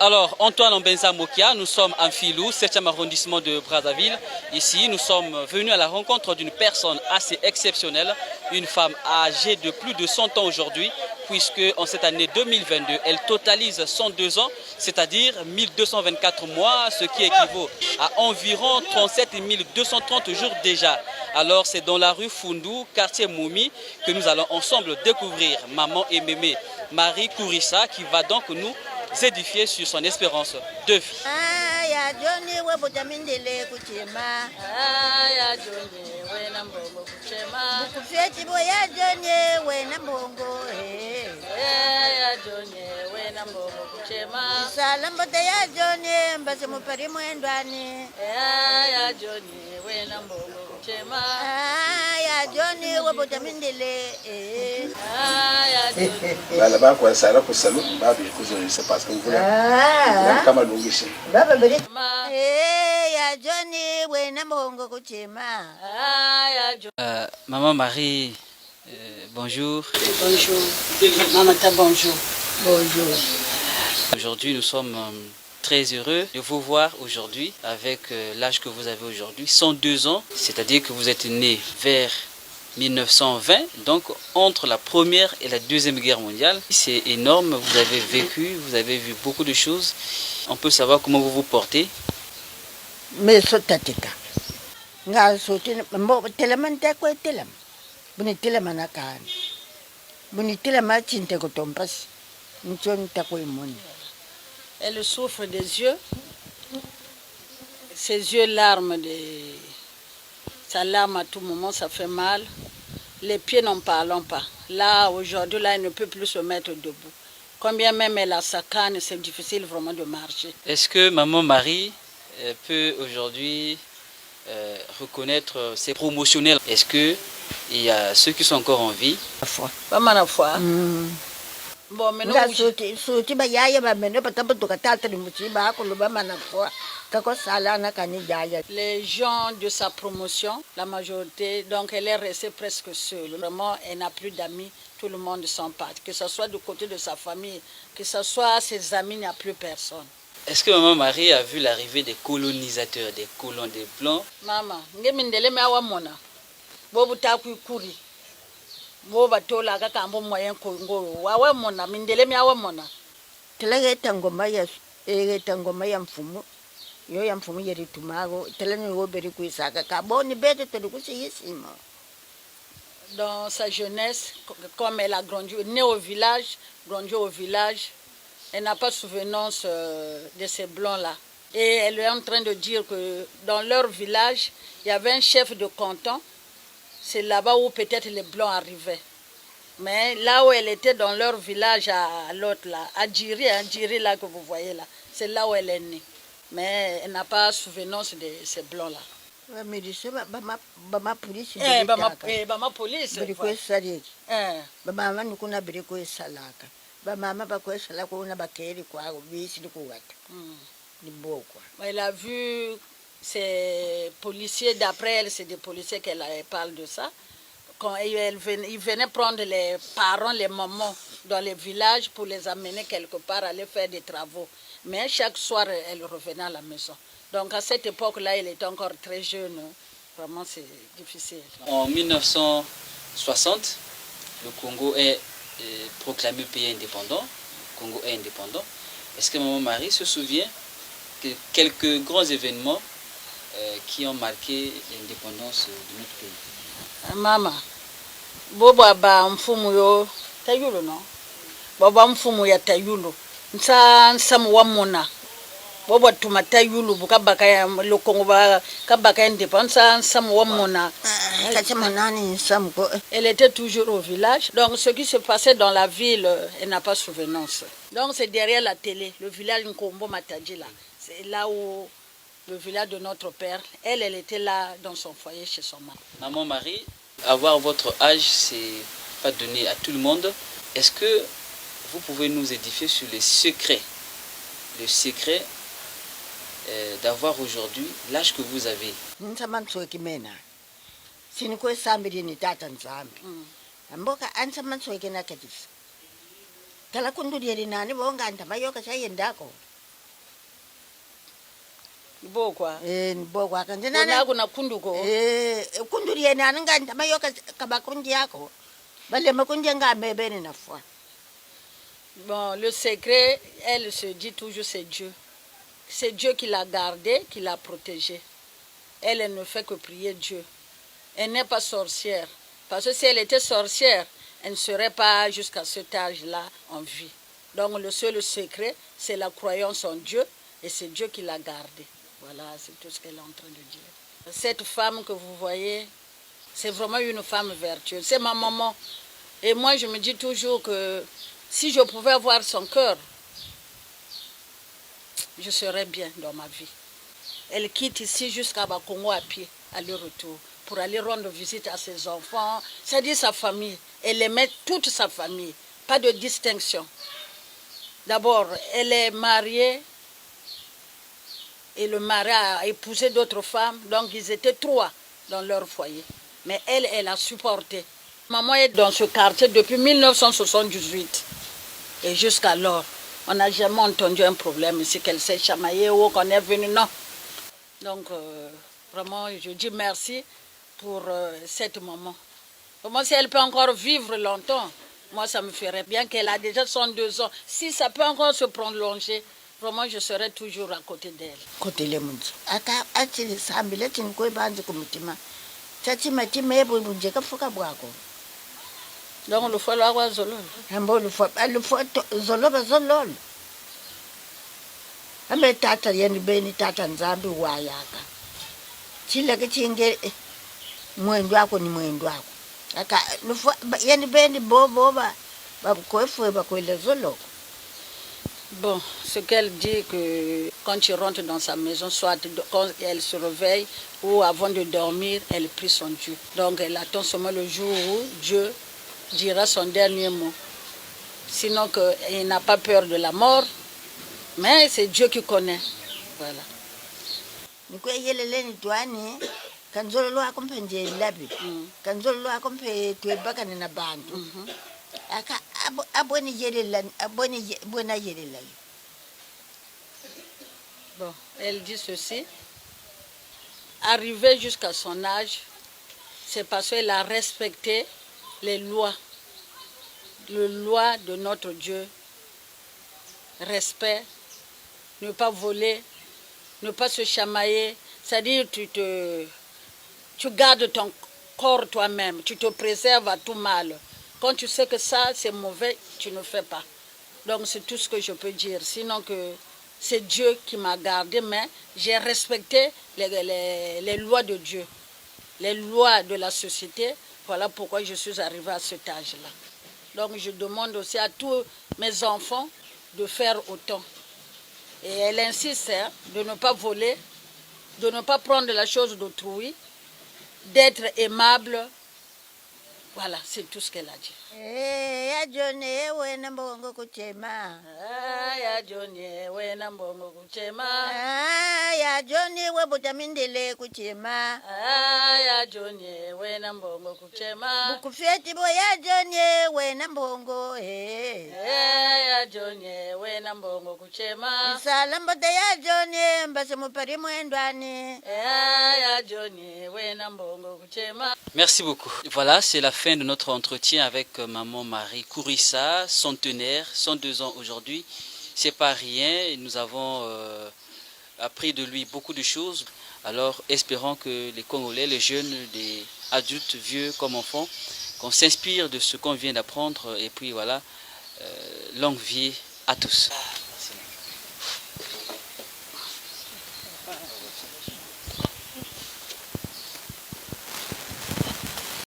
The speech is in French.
Alors, Antoine Mbenza Mokia, nous sommes en Filou, 7e arrondissement de Brazzaville. Ici, nous sommes venus à la rencontre d'une personne assez exceptionnelle, une femme âgée de plus de 100 ans aujourd'hui, puisque en cette année 2022, elle totalise 102 ans, c'est-à-dire 1224 mois, ce qui équivaut à environ 37 230 jours déjà. Alors, c'est dans la rue Fundou, quartier Moumi, que nous allons ensemble découvrir maman et mémé Marie Kourissa, qui va donc nous édifier sur son espérance de vie. Maman Marie, bonjour. Bonjour. Maman, bonjour. Bonjour. Aujourd'hui, nous sommes très heureux de vous voir aujourd'hui avec l'âge que vous avez aujourd'hui, 102 ans, c'est-à-dire que vous êtes né vers 1920, donc entre la première et la deuxième guerre mondiale. C'est énorme, vous avez vécu, vous avez vu beaucoup de choses. On peut savoir comment vous vous portez. Mais ce tatika. Nga soti mbo telemante ko telam. Buni telemana kan. Buni telema tinte ko tompas. Nchon ta ko imoni. Elle souffre des yeux. Ses yeux larmes sa larme à tout moment, ça fait mal. Les pieds n'en parlons pas. Là, aujourd'hui, là, elle ne peut plus se mettre debout. Combien même elle a sa canne, c'est difficile vraiment de marcher. Est-ce que maman Marie peut aujourd'hui reconnaître ses promotionnels? Est-ce qu'il y a ceux qui sont encore en vie? Pas mal à fois. Bon, mais nous, les gens de sa promotion, la majorité, donc elle est restée presque seule. Vraiment, elle n'a plus d'amis, tout le monde s'en part. Que ce soit du côté de sa famille, que ce soit ses amis, il n'y a plus personne. Est-ce que maman Marie a vu l'arrivée des colonisateurs, des colons, des blancs? Maman, boba tola ka kambo moyen kongo wawe mona mindele mi awe mona telege tangoma ya mfumu yo ya mfumu yeri tumago telene wo beri kuisaka ka boni bete to kusiyisimo. Dans sa jeunesse, comme elle a grandi née au village, grandi au village, elle n'a pas souvenance de ces blancs là, et elle est en train de dire que dans leur village il y avait un chef de canton. C'est là-bas où peut-être les Blancs arrivaient. Mais là où elle était dans leur village à l'autre là, à Djiri là que vous voyez là, c'est là où elle est née. Mais elle n'a pas souvenance de ces Blancs là. Mais je sais, ma police. Ma police. Briko sari. Maman nous connaît briko salaka. Maman ba ko salaka on a bakeri quoi, bisi du quoi. Ni beau quoi. Elle a vu. Ces policiers, d'après elle, c'est des policiers qu'elle parle de ça. Quand ils venaient prendre les parents, les mamans dans les villages pour les amener quelque part, aller faire des travaux. Mais chaque soir, elle revenait à la maison. Donc à cette époque-là, elle était encore très jeune. Vraiment, c'est difficile. En 1960, le Congo est proclamé pays indépendant. Le Congo est indépendant. Est-ce que maman Marie se souvient que quelques grands événements qui ont marqué l'indépendance de notre pays? Maman, boba ba mfumu yo tayulo no. Boba mfumu ya tayulo. Nsa wamona. Boba tuma tayulo bukabaka ya lokongo ba kabaka indépendance nsa wamona. Elle était toujours au village. Donc ce qui se passait dans la ville, elle n'a pas souvenance. Donc c'est derrière la télé, le village Nkombo Matadji là. C'est là où le village de notre père, elle était là dans son foyer chez son mari. Maman Marie, avoir votre âge, c'est pas donné à tout le monde. Est-ce que vous pouvez nous édifier sur les secrets, le secret d'avoir aujourd'hui l'âge que vous avez? Kala kundu dia nani bonga anta mayo ka sai ndako Bo kwa. Bo kwa kanje Nana kuna kundu ko. Kundu yena ananga ndama yoka kabakundi yako. Bale makundi nga bebeni na foi. Bon, le secret, elle se dit toujours c'est Dieu. C'est Dieu qui l'a gardée, qui l'a protégée. Elle ne fait que prier Dieu. Elle n'est pas sorcière. Parce que si elle était sorcière, elle ne serait pas jusqu'à cet âge-là en vie. Donc le seul secret, c'est la croyance en Dieu et c'est Dieu qui l'a gardée. Voilà, c'est tout ce qu'elle est en train de dire. Cette femme que vous voyez, c'est vraiment une femme vertueuse. C'est ma maman. Et moi, je me dis toujours que si je pouvais avoir son cœur, je serais bien dans ma vie. Elle quitte ici jusqu'à Bakongo à pied, aller-retour, pour aller rendre visite à ses enfants, c'est-à-dire sa famille. Elle aimait toute sa famille, pas de distinction. D'abord, elle est mariée et le mari a épousé d'autres femmes, donc ils étaient 3 dans leur foyer. Mais elle a supporté. Maman est dans ce quartier depuis 1978 et jusqu'alors. On n'a jamais entendu un problème ici, qu'elle s'est chamaillée ou qu'on est venu, non. Donc, vraiment, je dis merci pour cette maman. Comment si elle peut encore vivre longtemps, moi, ça me ferait bien qu'elle a déjà 102 ans. Si ça peut encore se prolonger, vraiment, je serai toujours à côté d'elle. Côté les munzi. Aka achili sambile chini koi banzi kumutima. Chachi matima ebo bunje kafuka bwako. Donc, le foie là, zolo. Hambo le foie zolo ba zolo. Ambe tata yeni beni tata nzambi wayaka. Chile ke chinge mwendo wako ni mwendo wako. Aka le foie yeni beni bobo ba ko foie ba ko le zolo. Bon, ce qu'elle dit que quand tu rentres dans sa maison, soit quand elle se réveille ou avant de dormir, elle prie son Dieu. Donc elle attend seulement le jour où Dieu dira son dernier mot. Sinon elle n'a pas peur de la mort, mais c'est Dieu qui connaît. Voilà. Niko yelele ni twani kanzolo lo akompenje labi. Kanzolo lo akompe twebaka na bantu. Aka aboni yelela aboni bona yelela. Bon, elle dit ceci. Arrivée jusqu'à son âge, c'est parce qu'elle a respecté les lois de notre Dieu. Respect, ne pas voler, ne pas se chamailler. C'est-à-dire tu gardes ton corps toi-même, tu te préserves à tout mal. Quand tu sais que ça, c'est mauvais, tu ne fais pas. Donc c'est tout ce que je peux dire. Sinon que c'est Dieu qui m'a gardé, mais j'ai respecté les lois de Dieu, les lois de la société. Voilà pourquoi je suis arrivée à cet âge-là. Donc je demande aussi à tous mes enfants de faire autant. Et elle insiste de ne pas voler, de ne pas prendre la chose d'autrui, d'être aimable. Voilà, c'est tout ce qu'elle a dit. Ya Johnny, wena mbongo kuchema. Ya Johnny, wena mbongo kuchema. Ya Johnny, webuta mindele kuchema. Ya Johnny, wena mbongo kuchema. Bukufeti bo ya Johnny, wena mbongo. Ya Johnny, wena mbongo kuchema. Isalambota ya Johnny, mbase mupari mwendwani. Ya Johnny, wena mbongo kuchema. Merci beaucoup. Voilà, c'est la fin de notre entretien avec maman Marie Kourissa, centenaire, 102 ans aujourd'hui. C'est pas rien, nous avons appris de lui beaucoup de choses. Alors espérons que les Congolais, les jeunes, les adultes, vieux comme enfants, qu'on s'inspire de ce qu'on vient d'apprendre et puis voilà, longue vie à tous.